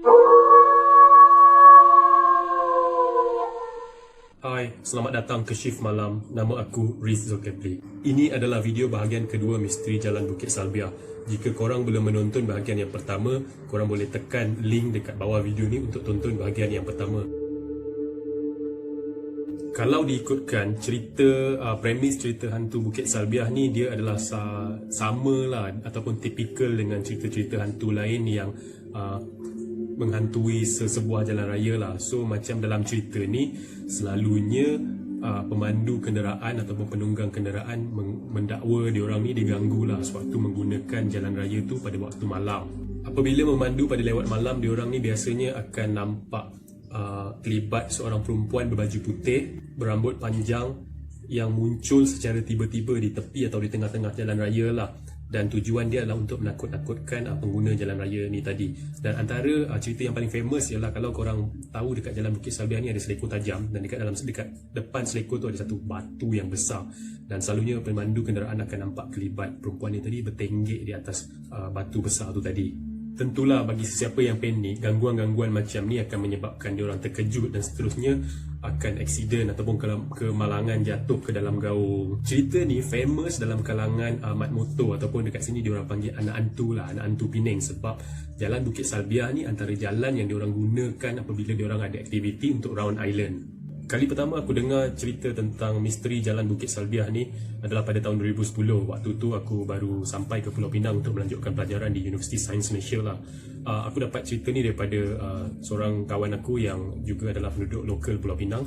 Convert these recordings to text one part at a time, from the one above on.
Hai, selamat datang ke Shift Malam. Nama aku Riz Zulkifli. Ini adalah video bahagian kedua misteri Jalan Bukit Salbiah. Jika korang belum menonton bahagian yang pertama, korang boleh tekan link dekat bawah video ni untuk tonton bahagian yang pertama. Kalau diikutkan cerita, premis cerita hantu Bukit Salbiah ni, dia adalah sama lah ataupun tipikal dengan cerita-cerita hantu lain yang menghantui sebuah jalan raya lah. So macam dalam cerita ni, selalunya pemandu kenderaan ataupun penunggang kenderaan mendakwa diorang ni diganggu lah sewaktu menggunakan jalan raya tu pada waktu malam. Apabila memandu pada lewat malam, diorang ni biasanya akan nampak kelibat seorang perempuan berbaju putih, berambut panjang yang muncul secara tiba-tiba di tepi atau di tengah-tengah jalan raya lah. Dan tujuan dia adalah untuk menakut-nakutkan pengguna jalan raya ni tadi. Dan antara cerita yang paling famous ialah kalau korang tahu dekat Jalan Bukit Salbiah ni ada selekor tajam, dan dekat depan selekor tu ada satu batu yang besar, dan selalunya pemandu kenderaan akan nampak kelibat perempuan ni tadi bertenggek di atas batu besar tu tadi. Tentulah bagi sesiapa yang panik, gangguan-gangguan macam ni akan menyebabkan diorang terkejut dan seterusnya akan aksiden ataupun kemalangan jatuh ke dalam gaung. Cerita ni famous dalam kalangan mat motor ataupun dekat sini diorang panggil anak hantu lah, anak hantu Penang, sebab Jalan Bukit Salbiah ni antara jalan yang diorang gunakan apabila diorang ada aktiviti untuk round island. Kali pertama aku dengar cerita tentang misteri Jalan Bukit Salbiah ni adalah pada tahun 2010. Waktu tu aku baru sampai ke Pulau Pinang untuk melanjutkan pelajaran di Universiti Sains Malaysia lah. Aku dapat cerita ni daripada seorang kawan aku yang juga adalah penduduk lokal Pulau Pinang.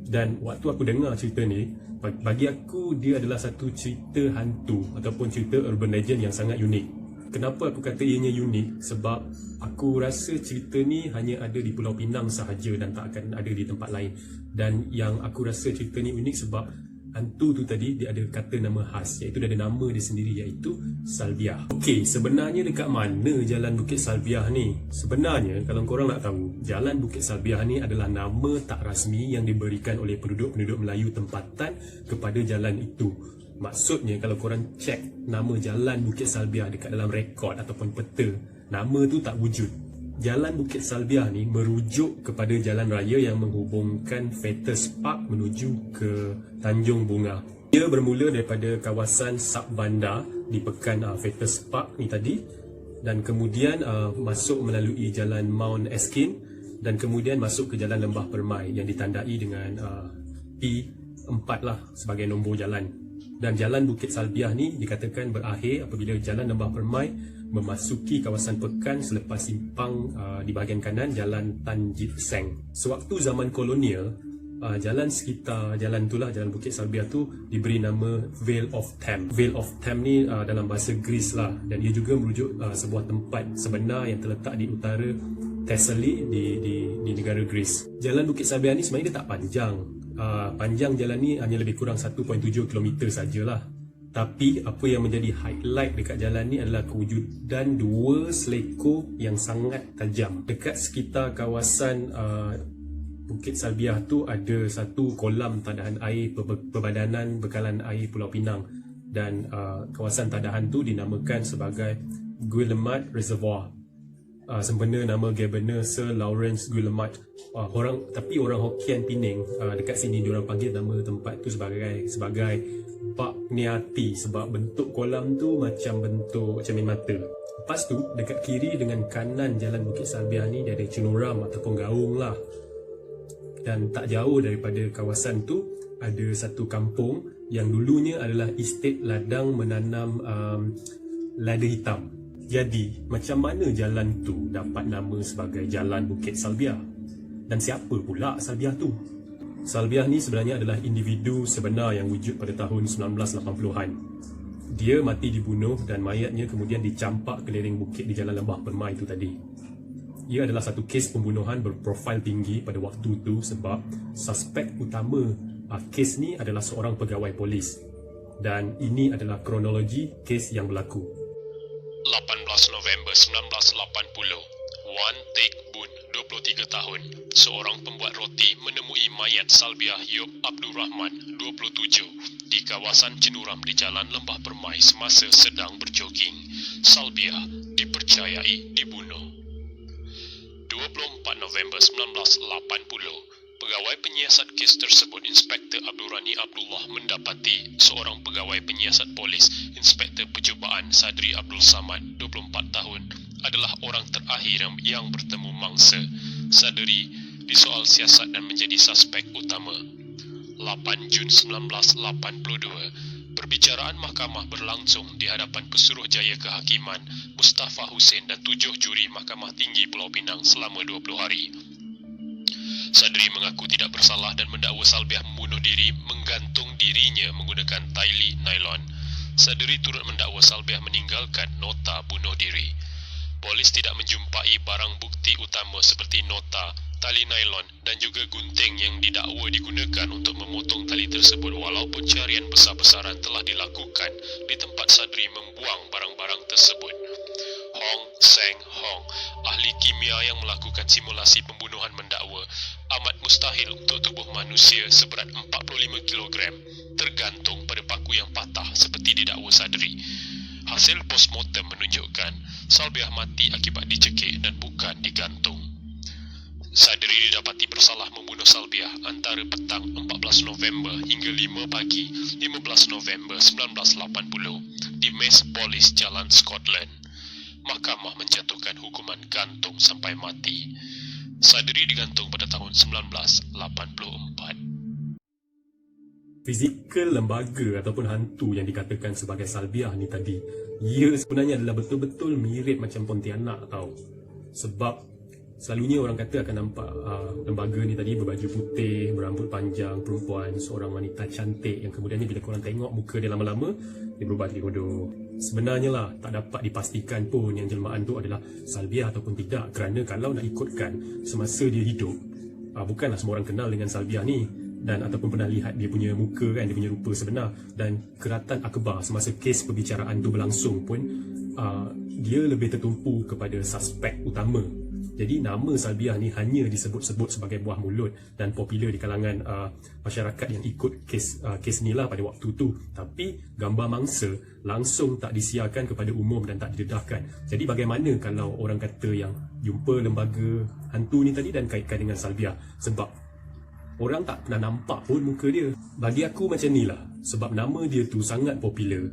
Dan waktu aku dengar cerita ni, bagi aku dia adalah satu cerita hantu ataupun cerita urban legend yang sangat unik. Kenapa aku kata ianya unik? Sebab aku rasa cerita ni hanya ada di Pulau Pinang sahaja dan tak akan ada di tempat lain. Dan yang aku rasa cerita ni unik sebab hantu tu tadi dia ada kata nama khas, iaitu dia ada nama dia sendiri, iaitu Salbiah. Okey, sebenarnya dekat mana Jalan Bukit Salbiah ni? Sebenarnya kalau korang nak tahu, Jalan Bukit Salbiah ni adalah nama tak rasmi yang diberikan oleh penduduk-penduduk Melayu tempatan kepada jalan itu. Maksudnya kalau korang cek nama Jalan Bukit Salbiah dekat dalam rekod ataupun peta, nama tu tak wujud. Jalan Bukit Salbiah ni merujuk kepada jalan raya yang menghubungkan Fettes Park menuju ke Tanjung Bunga. Dia bermula daripada kawasan Subbandar di Pekan Fettes Park ni tadi, dan kemudian masuk melalui jalan Mount Erskine dan kemudian masuk ke jalan Lembah Permai yang ditandai dengan P4 lah sebagai nombor jalan. Dan Jalan Bukit Salbiah ni dikatakan berakhir apabila Jalan Lembah Permai memasuki kawasan Pekan selepas simpang di bahagian kanan Jalan Tan Jit Seng. Sewaktu zaman kolonial, jalan sekitar jalan itulah, Jalan Bukit Salbiah tu diberi nama Vale of Tham. Vale of Tham ni dalam bahasa Greece lah, dan ia juga merujuk sebuah tempat sebenar yang terletak di utara Thessaly di negara Greece. Jalan Bukit Salbiah ni sebenarnya dia tak panjang. Panjang jalan ni hanya lebih kurang 1.7 km sajalah. Tapi apa yang menjadi highlight dekat jalan ni adalah kewujudan dua selekor yang sangat tajam. Dekat sekitar kawasan Bukit Salbiah tu ada satu kolam tadahan air Perbadanan Bekalan Air Pulau Pinang, dan kawasan tadahan tu dinamakan sebagai Guillemard Reservoir. Sempena nama Governor Sir Lawrence Guillemard. Tapi orang Hokkien Penang dekat sini diorang panggil nama tempat tu sebagai Bak Niati, sebab bentuk kolam tu macam bentuk cermin mata. Lepas tu dekat kiri dengan kanan Jalan Bukit Salbiah ni dia ada cenuram ataupun gaung lah. Dan tak jauh daripada kawasan tu ada satu kampung yang dulunya adalah estate ladang menanam lada hitam. Jadi, macam mana jalan tu dapat nama sebagai Jalan Bukit Salbiah? Dan siapa pula Salbiah tu? Salbiah ni sebenarnya adalah individu sebenar yang wujud pada tahun 1980-an. Dia mati dibunuh dan mayatnya kemudian dicampak ke lereng bukit di Jalan Lembah Permai itu tadi. Ia adalah satu kes pembunuhan berprofil tinggi pada waktu tu sebab suspek utama kes ni adalah seorang pegawai polis. Dan ini adalah kronologi kes yang berlaku. 18 November 1980, Wan Teck Boon, 23 tahun, seorang pembuat roti menemui mayat Salbiah Yop Abdul Rahman, 27, di kawasan Cenuram di Jalan Lembah Permai semasa sedang berjoging. Salbiah dipercayai dibunuh. November 1980. Pegawai penyiasat kes tersebut, Inspektor Abdul Rani Abdullah, mendapati seorang pegawai penyiasat polis, Inspektor Percubaan Sadri Abdul Samad, 24 tahun, adalah orang terakhir yang bertemu mangsa. Sadri disoal siasat dan menjadi suspek utama. 8 Jun 1982, perbicaraan mahkamah berlangsung di hadapan Pesuruhjaya Kehakiman Mustafa Hussein dan 7 juri Mahkamah Tinggi Pulau Pinang selama 20 hari. Sadri mengaku tidak bersalah dan mendakwa Salbiah membunuh diri menggantung dirinya menggunakan tali nylon. Sadri turut mendakwa Salbiah meninggalkan nota bunuh diri. Polis tidak menjumpai barang bukti utama seperti nota, tali nylon dan juga gunting yang didakwa digunakan untuk memotong tali tersebut, walaupun carian besar-besaran telah dilakukan di tempat Sadri membuang barang-barang tersebut. Hong Seng Hong, ahli kimia yang melakukan simulasi pembunuhan, mendakwa amat mustahil untuk tubuh manusia seberat 45 kg tergantung pada paku yang patah seperti didakwa Sadri. Hasil postmortem menunjukkan Salbiah mati akibat dicekik dan bukan digantung. Sadri didapati bersalah membunuh Salbiah antara petang 14 November hingga 5 pagi 15 November 1980 di Mes Polis Jalan Scotland. Mahkamah menjatuhkan hukuman gantung sampai mati. Sadri digantung pada tahun 1984. Fizikal lembaga ataupun hantu yang dikatakan sebagai Salbiah ni tadi, ia sebenarnya adalah betul-betul mirip macam Pontianak tau. Sebab selalunya orang kata akan nampak lembaga ni tadi berbaju putih, berambut panjang, perempuan, seorang wanita cantik yang kemudian ni bila korang tengok muka dia lama-lama, dia berubah jadi bodoh. Sebenarnya lah tak dapat dipastikan pun yang jelmaan tu adalah Salbiah ataupun tidak, kerana kalau nak ikutkan semasa dia hidup, bukanlah semua orang kenal dengan Salbiah ni dan ataupun pernah lihat dia punya muka kan, dia punya rupa sebenar. Dan Keratan Akbar semasa kes perbicaraan tu berlangsung pun dia lebih tertumpu kepada suspek utama. Jadi nama Salbiah ni hanya disebut-sebut sebagai buah mulut dan popular di kalangan masyarakat yang ikut kes ni lah pada waktu tu. Tapi gambar mangsa langsung tak disiarkan kepada umum dan tak didedahkan. Jadi bagaimana kalau orang kata yang jumpa lembaga hantu ni tadi dan kaitkan dengan Salbiah? Sebab orang tak pernah nampak pun muka dia. Bagi aku macam ni lah, sebab nama dia tu sangat popular.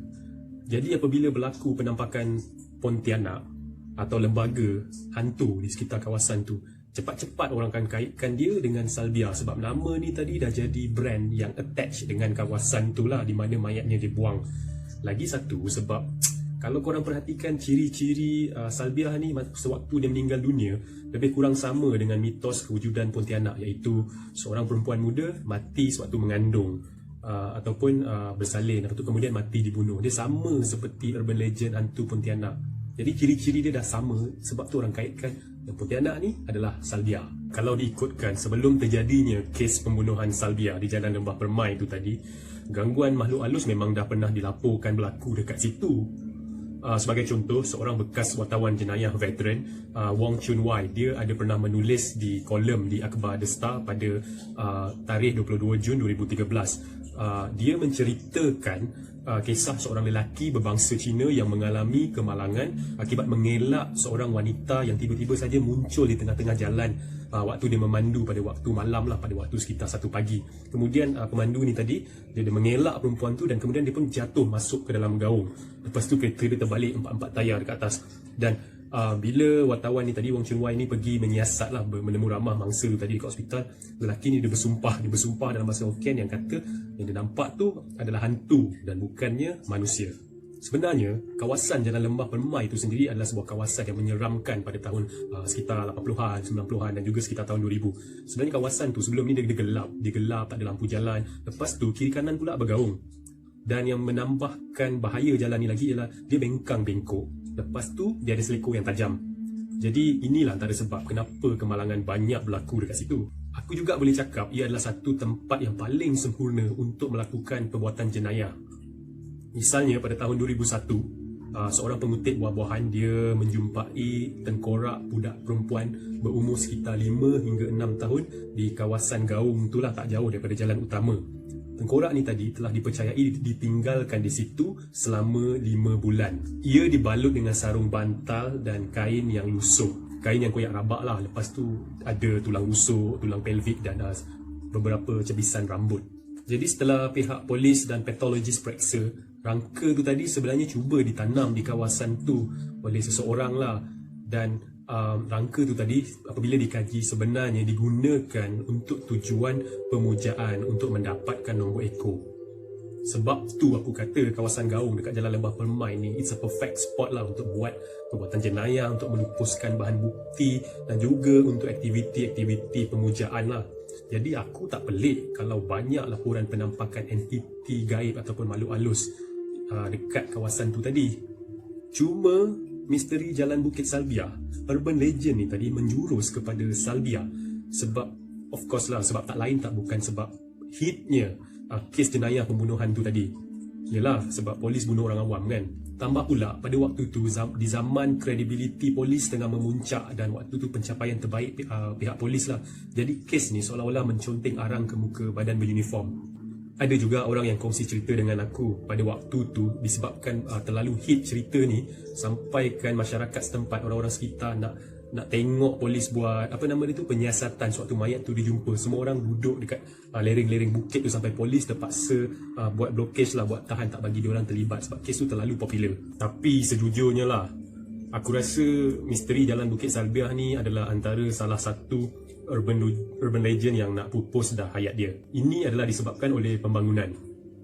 Jadi apabila berlaku penampakan Pontianak atau lembaga hantu di sekitar kawasan tu, cepat-cepat orang akan kaitkan dia dengan Salbiah sebab nama ni tadi dah jadi brand yang attach dengan kawasan tu lah di mana mayatnya dibuang. Lagi satu, sebab kalau korang perhatikan ciri-ciri Salbiah ni sewaktu dia meninggal dunia lebih kurang sama dengan mitos kewujudan Pontianak, iaitu seorang perempuan muda mati sewaktu mengandung ataupun bersalin, lepas tu kemudian mati dibunuh. Dia sama seperti urban legend hantu Pontianak. Jadi ciri-ciri dia dah sama, sebab tu orang kaitkan yang Pontianak ni adalah Salbiah. Kalau diikutkan sebelum terjadinya kes pembunuhan Salbiah di Jalan Lembah Permai tu tadi, gangguan makhluk halus memang dah pernah dilaporkan berlaku dekat situ. Sebagai contoh, seorang bekas wartawan jenayah veteran, Wong Chun Wai, dia ada pernah menulis di kolom di Akhbar The Star pada tarikh 22 Jun 2013. Dia menceritakan kisah seorang lelaki berbangsa Cina yang mengalami kemalangan akibat mengelak seorang wanita yang tiba-tiba saja muncul di tengah-tengah jalan waktu dia memandu pada waktu malam lah, pada waktu sekitar 1 pagi. Kemudian pemandu ni tadi dia mengelak perempuan tu dan kemudian dia pun jatuh masuk ke dalam gaung. Lepas tu kereta dia terbalik 4 tayar dekat atas. Dan bila wartawan ni tadi, Wong Chun Wai ni pergi menyiasat lah, menemu ramah mangsa tadi dekat hospital, lelaki ni dia bersumpah dalam bahasa Hokkien yang kata yang dia nampak tu adalah hantu dan bukannya manusia. Sebenarnya kawasan Jalan Lembah Permai itu sendiri adalah sebuah kawasan yang menyeramkan pada tahun sekitar 80-an, 90-an dan juga sekitar tahun 2000. Sebenarnya kawasan tu sebelum ni dia gelap, tak ada lampu jalan. Lepas tu kiri kanan pula bergaung. Dan yang menambahkan bahaya jalan ni lagi ialah dia bengkang-bengkok. Lepas tu dia ada selekor yang tajam. Jadi inilah antara sebab kenapa kemalangan banyak berlaku dekat situ. Aku juga boleh cakap ia adalah satu tempat yang paling sempurna untuk melakukan perbuatan jenayah. Misalnya pada tahun 2001, seorang pengutip buah-buahan dia menjumpai tengkorak budak perempuan berumur sekitar 5 hingga 6 tahun di kawasan gaung itulah, tak jauh daripada jalan utama. Tengkorak ni tadi telah dipercayai ditinggalkan di situ selama 5 bulan. Ia dibalut dengan sarung bantal dan kain yang lusuh. kain yang koyak rabak lah. Lepas tu ada tulang rusuk, tulang pelvik dan beberapa cebisan rambut. Jadi setelah pihak polis dan pathologist periksa, rangka tu tadi sebenarnya cuba ditanam di kawasan tu oleh seseorang lah. Dan rangka tu tadi apabila dikaji sebenarnya digunakan untuk tujuan pemujaan untuk mendapatkan nombor ekor. Sebab tu aku kata kawasan Gaung dekat Jalan Lembah Permai ni it's a perfect spot lah untuk buat perbuatan jenayah, untuk melupuskan bahan bukti dan juga untuk aktiviti-aktiviti pemujaan lah. Jadi aku tak pelik kalau banyak laporan penampakan entiti gaib ataupun makhluk halus dekat kawasan tu tadi. Cuma misteri Jalan Bukit Salbiah, urban legend ni tadi menjurus kepada Salbiah sebab of course lah, sebab tak lain tak bukan sebab hitnya kes jenayah pembunuhan tu tadi. Yelah, sebab polis bunuh orang awam kan. Tambah pula pada waktu tu di zaman kredibiliti polis tengah memuncak dan waktu tu pencapaian terbaik pihak polis lah. Jadi kes ni seolah-olah menconteng arang ke muka badan beruniform. Ada juga orang yang kongsi cerita dengan aku pada waktu tu disebabkan terlalu hit cerita ni sampaikan masyarakat setempat, orang-orang sekitar nak tengok polis buat penyiasatan sewaktu mayat tu dijumpa. Semua orang duduk dekat lereng-lereng bukit tu sampai polis terpaksa buat blokage lah, buat tahan tak bagi diorang terlibat sebab kes tu terlalu popular. Tapi sejujurnya lah, aku rasa misteri Jalan Bukit Salbiah ni adalah antara salah satu urban legend yang nak pupus dah hayat dia. Ini adalah disebabkan oleh pembangunan.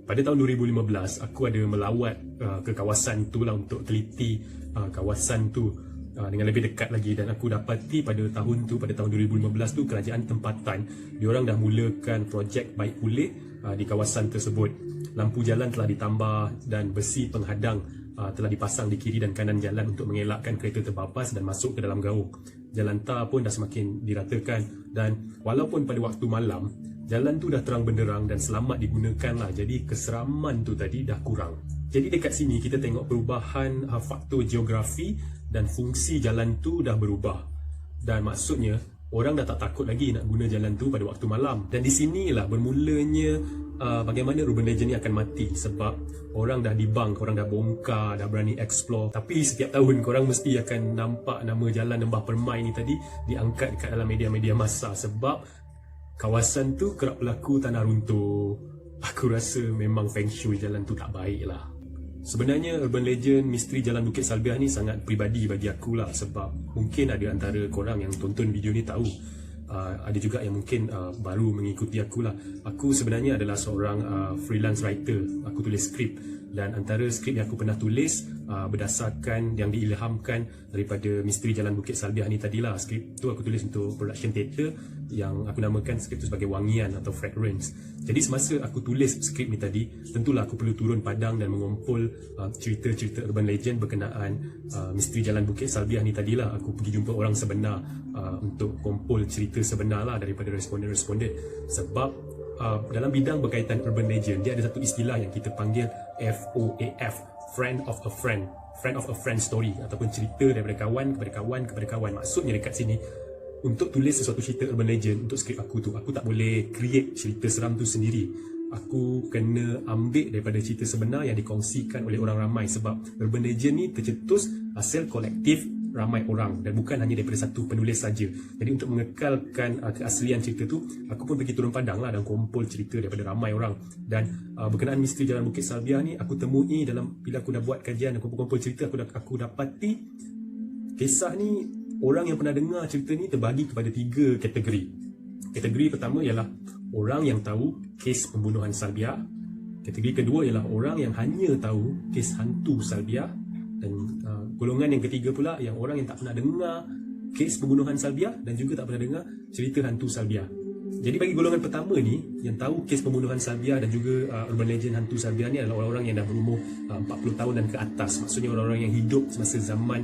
Pada tahun 2015 aku ada melawat ke kawasan tu lah untuk teliti kawasan tu dengan lebih dekat lagi, dan aku dapati pada tahun 2015 tu kerajaan tempatan diorang dah mulakan projek baik pulih di kawasan tersebut. Lampu jalan telah ditambah dan besi penghadang telah dipasang di kiri dan kanan jalan untuk mengelakkan kereta terbabas dan masuk ke dalam gaung. Jalan tar pun dah semakin diratakan, dan walaupun pada waktu malam jalan tu dah terang benderang dan selamat digunakan lah, jadi keseraman tu tadi dah kurang. Jadi dekat sini kita tengok perubahan faktor geografi dan fungsi jalan tu dah berubah. Dan maksudnya orang dah tak takut lagi nak guna jalan tu pada waktu malam. Dan di sinilah bermulanya bagaimana urban legend ni akan mati, sebab orang dah dibang, orang dah bongkar, dah berani explore. Tapi setiap tahun korang mesti akan nampak nama Jalan Lembah Permai ni tadi diangkat dekat dalam media-media massa sebab kawasan tu kerap berlaku tanah runtuh. Aku rasa memang feng shui jalan tu tak baik lah. Sebenarnya urban legend misteri Jalan Bukit Salbiah ni sangat peribadi bagi aku lah, sebab mungkin ada antara korang yang tonton video ni tahu. Ada juga yang mungkin baru mengikuti aku lah. Aku sebenarnya adalah seorang freelance writer. Aku tulis skrip, dan antara skrip yang aku pernah tulis berdasarkan yang diilhamkan daripada misteri Jalan Bukit Salbiah ni tadilah. Skrip tu aku tulis untuk production theatre yang aku namakan skrip tu sebagai Wangian atau Fragrance. Jadi semasa aku tulis skrip ni tadi, tentulah aku perlu turun padang dan mengumpul cerita-cerita urban legend berkenaan misteri Jalan Bukit Salbiah ni tadilah. Aku pergi jumpa orang sebenar untuk kumpul cerita sebenar lah daripada responden-responden. Sebab dalam bidang berkaitan urban legend, dia ada satu istilah yang kita panggil FOAF, Friend of a Friend, Friend of a Friend story, ataupun cerita daripada kawan kepada kawan kepada kawan. Maksudnya dekat sini, untuk tulis sesuatu cerita urban legend untuk skrip aku tu, aku tak boleh create cerita seram tu sendiri. Aku kena ambil daripada cerita sebenar yang dikongsikan oleh orang ramai, sebab urban legend ni tercetus hasil kolektif ramai orang dan bukan hanya daripada satu penulis saja. Jadi untuk mengekalkan keaslian cerita tu, aku pun pergi turun padang lah dan kumpul cerita daripada ramai orang. Dan berkenaan misteri Jalan Bukit Salbiah ni, aku temui dalam, bila aku dah buat kajian dan kumpul-kumpul cerita, aku dapati kisah ni, orang yang pernah dengar cerita ni terbagi kepada 3 kategori. Kategori pertama ialah orang yang tahu kes pembunuhan Salbiah. Kategori kedua ialah orang yang hanya tahu kes hantu Salbiah. Dan golongan yang ketiga pula yang orang yang tak pernah dengar kes pembunuhan Salbiah dan juga tak pernah dengar cerita hantu Salbiah. Jadi bagi golongan pertama ni, yang tahu kes pembunuhan Salbiah dan juga urban legend hantu Salbiah ni adalah orang-orang yang dah berumur 40 tahun dan ke atas. Maksudnya orang-orang yang hidup semasa zaman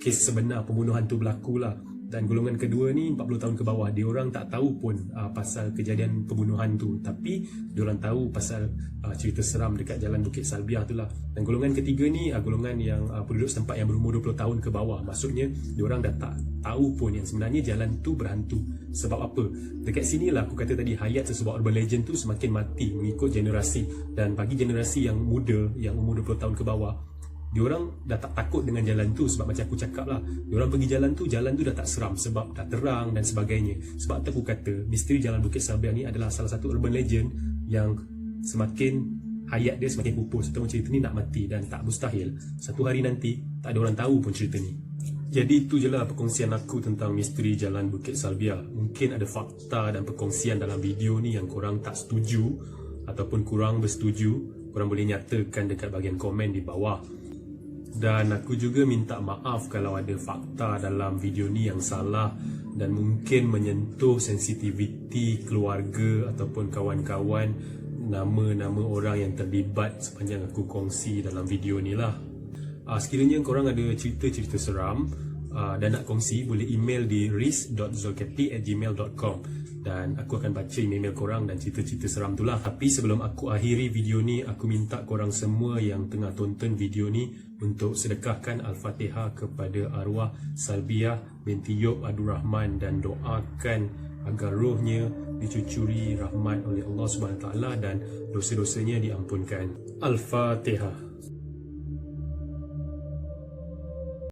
kes sebenar pembunuhan tu berlaku lah. Dan golongan kedua ni 40 tahun ke bawah, dia orang tak tahu pun pasal kejadian pembunuhan tu, tapi dia orang tahu pasal cerita seram dekat Jalan Bukit Salbiah tu lah. Dan golongan ketiga ni golongan yang penduduk setempat yang berumur 20 tahun ke bawah. Maksudnya dia orang dah tak tahu pun yang sebenarnya jalan tu berhantu. Sebab apa? Dekat sinilah aku kata tadi, hayat sesebuah urban legend tu semakin mati mengikut generasi. Dan bagi generasi yang muda, yang umur 20 tahun ke bawah, diorang dah tak takut dengan jalan tu. Sebab macam aku cakap lah, diorang pergi jalan tu dah tak seram sebab dah terang dan sebagainya. Sebab tu aku kata misteri Jalan Bukit Salbiah ni adalah salah satu urban legend yang semakin hayat dia semakin pupus. Ataupun cerita ni nak mati, dan tak mustahil satu hari nanti tak ada orang tahu pun cerita ni. Jadi itu je lah perkongsian aku tentang misteri Jalan Bukit Salbiah. Mungkin ada fakta dan perkongsian dalam video ni yang korang tak setuju ataupun kurang bersetuju. Korang boleh nyatakan dekat bahagian komen di bawah. Dan aku juga minta maaf kalau ada fakta dalam video ni yang salah dan mungkin menyentuh sensitiviti keluarga ataupun kawan-kawan, nama-nama orang yang terlibat sepanjang aku kongsi dalam video ni lah. Sekiranya korang ada cerita-cerita seram dan nak kongsi, boleh email di riz.zulkefli@gmail.com dan aku akan baca email korang dan cerita-cerita seram tu lah. Tapi sebelum aku akhiri video ni, aku minta korang semua yang tengah tonton video ni untuk sedekahkan Al-Fatihah kepada arwah Salbiah binti Yop Abdul Rahman dan doakan agar rohnya dicucuri rahmat oleh Allah SWT dan dosa-dosanya diampunkan. Al-Fatihah.